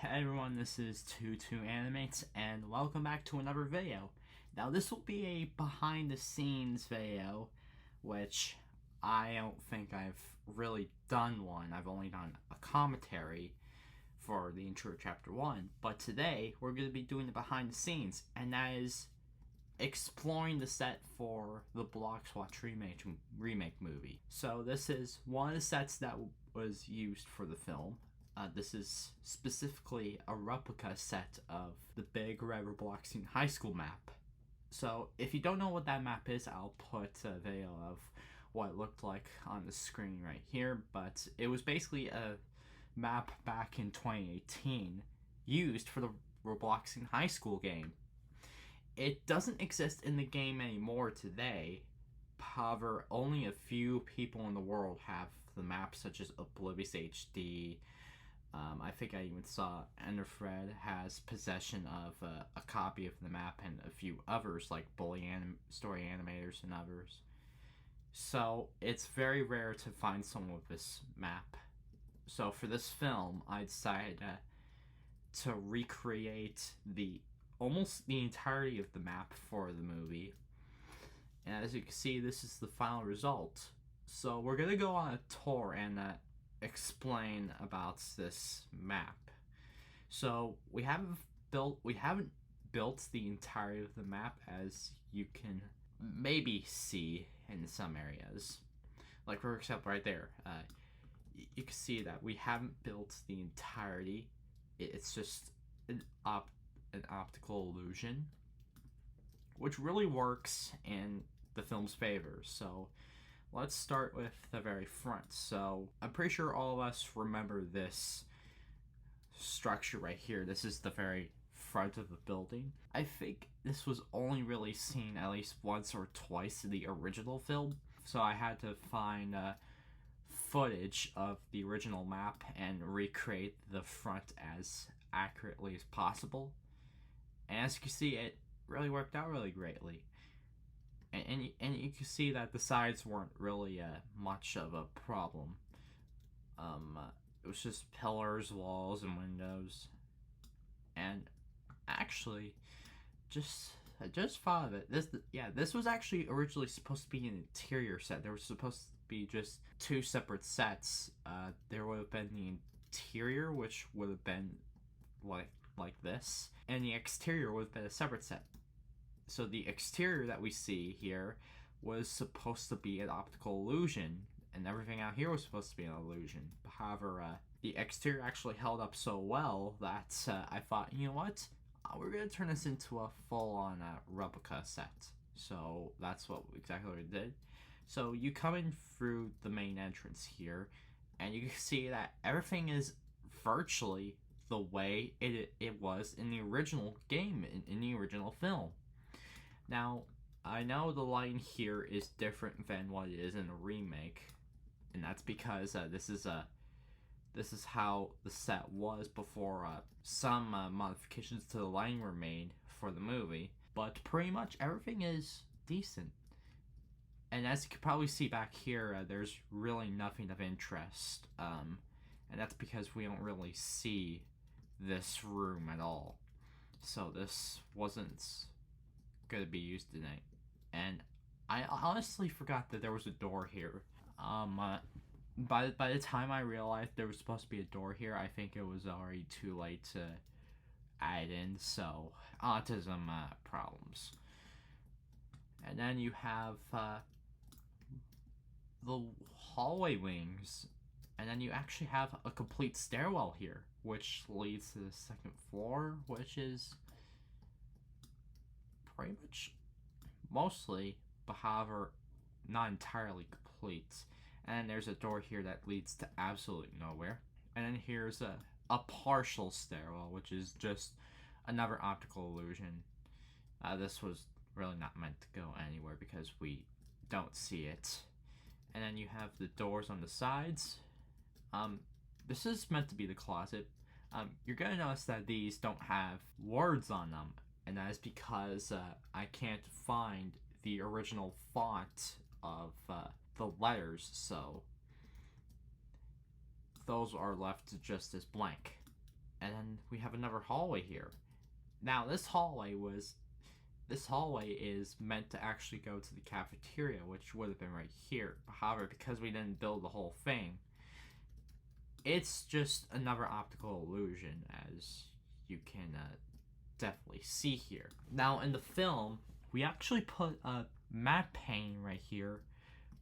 Hey everyone, this is Tutu Animates, and welcome back to another video. Now this will be a behind the scenes video, which I don't think I've really done one. I've only done a commentary for the intro to chapter 1, but today we're going to be doing the behind the scenes, and that is exploring the set for the Blox Watch remake movie. So this is one of the sets that was used for the film. This is specifically a replica set of the big red Robloxian Highschool map. So if you don't know what that map is, I'll put a video of what it looked like on the screen right here. But it was basically a map back in 2018 used for the Robloxian Highschool game. It doesn't exist in the game anymore today. However, only a few people in the world have the map, such as Oblivious HD. I think I even saw Enderfred has possession of a copy of the map, and a few others like Story Animators and others. So it's very rare to find someone with this map. So for this film, I decided to recreate almost the entirety of the map for the movie. And as you can see, this is the final result. So we're gonna go on a tour and explain about this map. So we haven't built the entirety of the map, as you can maybe see in some areas. Like for example, right there, you can see that we haven't built the entirety. It's just an optical illusion, which really works in the film's favor. So let's start with the very front. So I'm pretty sure all of us remember this structure right here. This is the very front of the building. I think this was only really seen at least once or twice in the original film. So I had to find footage of the original map and recreate the front as accurately as possible. And as you can see, it really worked out really greatly. And you can see that the sides weren't really much of a problem. It was just pillars, walls, and windows. And actually, I just thought of it. This was actually originally supposed to be an interior set. There was supposed to be just two separate sets. There would have been the interior, which would have been like this, and the exterior would have been a separate set. So the exterior that we see here was supposed to be an optical illusion, and everything out here was supposed to be an illusion. However, the exterior actually held up so well that I thought, you know what, we're going to turn this into a full-on replica set. So that's exactly what we did. So you come in through the main entrance here, and you can see that everything is virtually the way it was in the original game, in the original film. Now, I know the lighting here is different than what it is in the remake, and that's because this is how the set was before some modifications to the lighting were made for the movie. But pretty much everything is decent. And as you can probably see back here, there's really nothing of interest, and that's because we don't really see this room at all. So this wasn't gonna be used tonight, and I honestly forgot that there was a door here. By the time I realized there was supposed to be a door here, I think it was already too late to add in. So autism problems. And then you have the hallway wings, and then you actually have a complete stairwell here, which leads to the second floor, which is pretty much mostly, but however not entirely complete. And there's a door here that leads to absolutely nowhere. And then here's a partial stairwell, which is just another optical illusion. This was really not meant to go anywhere because we don't see it. And then you have the doors on the sides. This is meant to be the closet. You're gonna notice that these don't have words on them, and that is because I can't find the original font of the letters, so those are left just as blank. And then we have another hallway here. Now this hallway is meant to actually go to the cafeteria, which would have been right here. However, because we didn't build the whole thing, it's just another optical illusion, as you can definitely see here. Now in the film, we actually put a map pane right here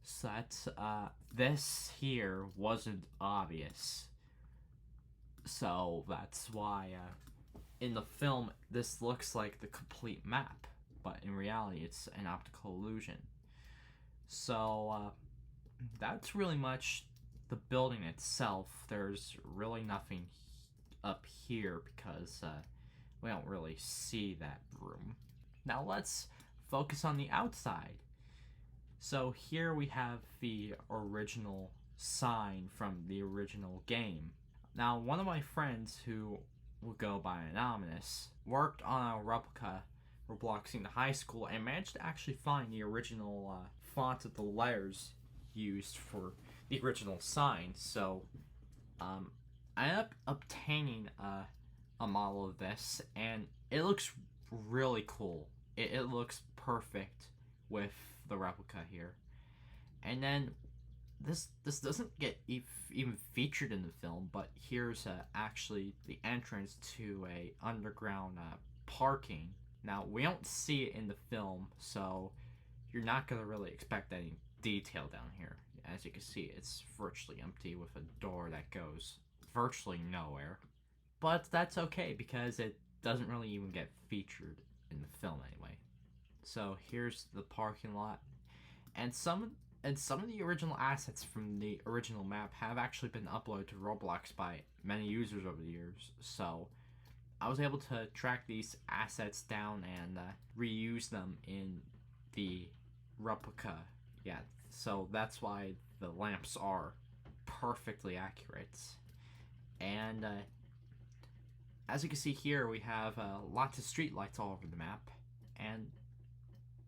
so that this here wasn't obvious. So that's why in the film this looks like the complete map, but in reality it's an optical illusion. So that's really much the building itself. There's really nothing up here because we don't really see that room. Now let's focus on the outside. So here we have the original sign from the original game. Now one of my friends, who will go by Anonymous, worked on a replica Robloxian Highschool and managed to actually find the original font of the letters used for the original sign. So I ended up obtaining a model of this, and it looks really cool. It looks perfect with the replica here. And then this doesn't get even featured in the film, but here's actually the entrance to a underground parking. Now we don't see it in the film, so you're not gonna really expect any detail down here. As you can see, it's virtually empty with a door that goes virtually nowhere. But that's okay because it doesn't really even get featured in the film anyway. So here's the parking lot, and some of the original assets from the original map have actually been uploaded to Roblox by many users over the years. So I was able to track these assets down and reuse them in the replica. Yeah, so that's why the lamps are perfectly accurate. And as you can see here, we have lots of street lights all over the map, and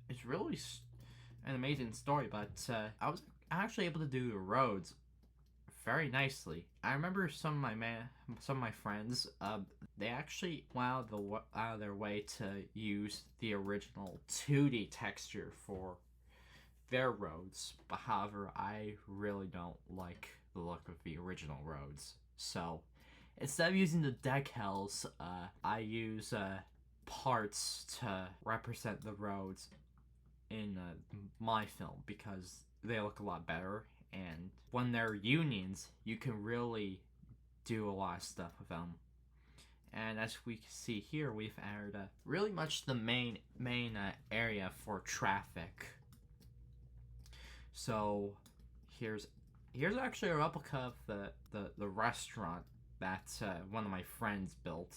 it's really an amazing story. But I was actually able to do the roads very nicely. I remember some of my friends, they actually went out of their way to use the original 2D texture for their roads. But however, I really don't like the look of the original roads. So instead of using the decals, I use parts to represent the roads in my film because they look a lot better, and when they're unions you can really do a lot of stuff with them. And as we can see here, we've added really much the main area for traffic. So here's actually a replica of the restaurant that one of my friends built.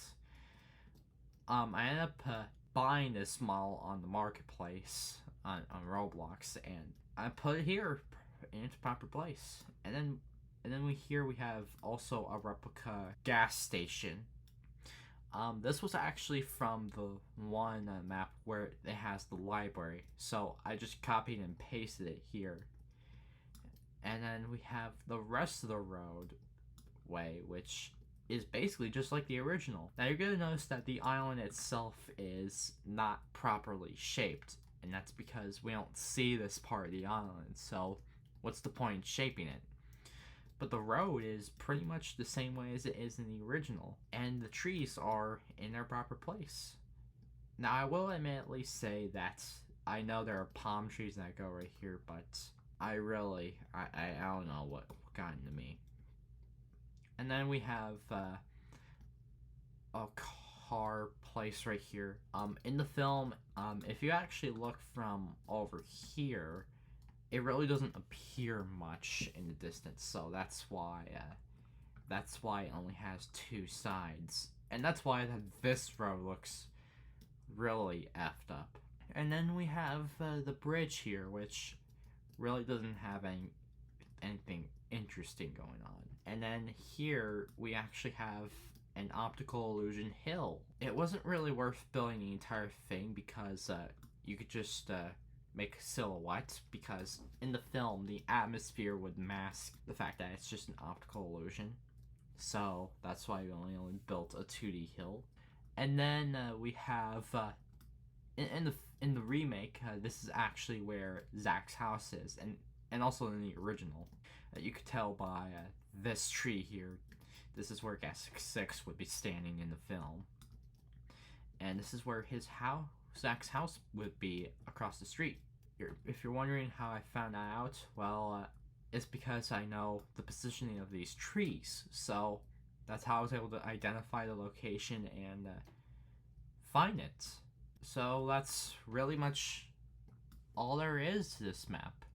I ended up buying this model on the marketplace on Roblox, and I put it here in its proper place. And then we have also a replica gas station. This was actually from the one map where it has the library, so I just copied and pasted it here. And then we have the rest of the roadway, which is basically just like the original. Now you're gonna notice that the island itself is not properly shaped, and that's because we don't see this part of the island, so what's the point in shaping it? But the road is pretty much the same way as it is in the original, and the trees are in their proper place. Now I will admittedly say that I know there are palm trees that go right here, but I don't know what got into me. And then we have a car place right here. In the film, if you actually look from over here, it really doesn't appear much in the distance. So that's why it only has two sides, and that's why this road looks really effed up. And then we have the bridge here, which really doesn't have anything interesting going on. And then here we actually have an optical illusion hill. It wasn't really worth building the entire thing because you could just make a silhouette, because in the film the atmosphere would mask the fact that it's just an optical illusion. so that's why we only built a 2D hill. And then we have in the remake, this is actually where Zach's house is, and also in the original. You could tell by this tree here. This is where Guest 6 would be standing in the film. And this is where his house, Zach's house, would be across the street. If you're wondering how I found that out, well, it's because I know the positioning of these trees. So that's how I was able to identify the location and find it. So that's really much all there is to this map.